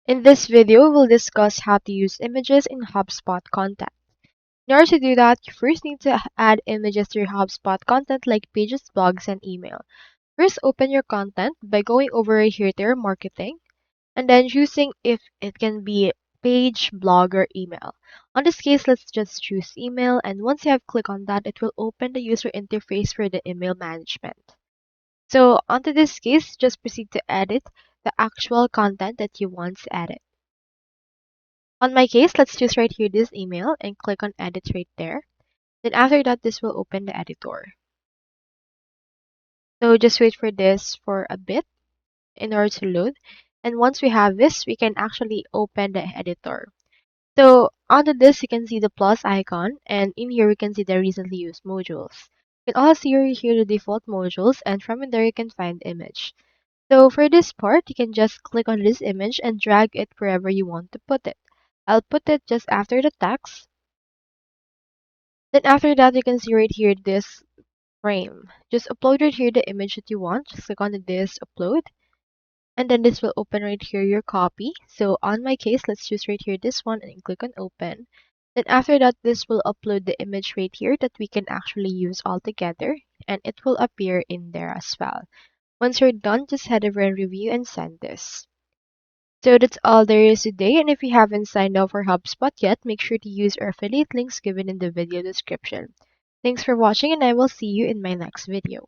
In this video, we'll discuss how to use images in HubSpot Content. In order to do that, you first need to add images to your HubSpot content like pages, blogs, and email. First, open your content by going over here to your marketing and then choosing if it can be page, blog, or email. On this case, let's just choose email, and once you have clicked on that, it will open the user interface for the email management. So onto this case, just proceed to edit the actual content that you want to edit. On my case, let's choose right here this email and click on edit right there. Then after that, this will open the editor. So just wait for this for a bit in order to load. And once we have this, we can actually open the editor. So under this, you can see the plus icon, and in here we can see the recently used modules. You can also see here the default modules, and from in there you can find image. So for this part, you can just click on this image and drag it wherever you want to put it. I'll put it just after the text. Then after that, you can see right here this frame. Just upload right here the image that you want. Just click on this upload. And then this will open right here your copy. So on my case, let's choose right here this one and click on open. Then after that, this will upload the image right here that we can actually use all together. And it will appear in there as well. Once you're done, just head over and review and send this. So that's all there is today, and if you haven't signed up for HubSpot yet, make sure to use our affiliate links given in the video description. Thanks for watching, and I will see you in my next video.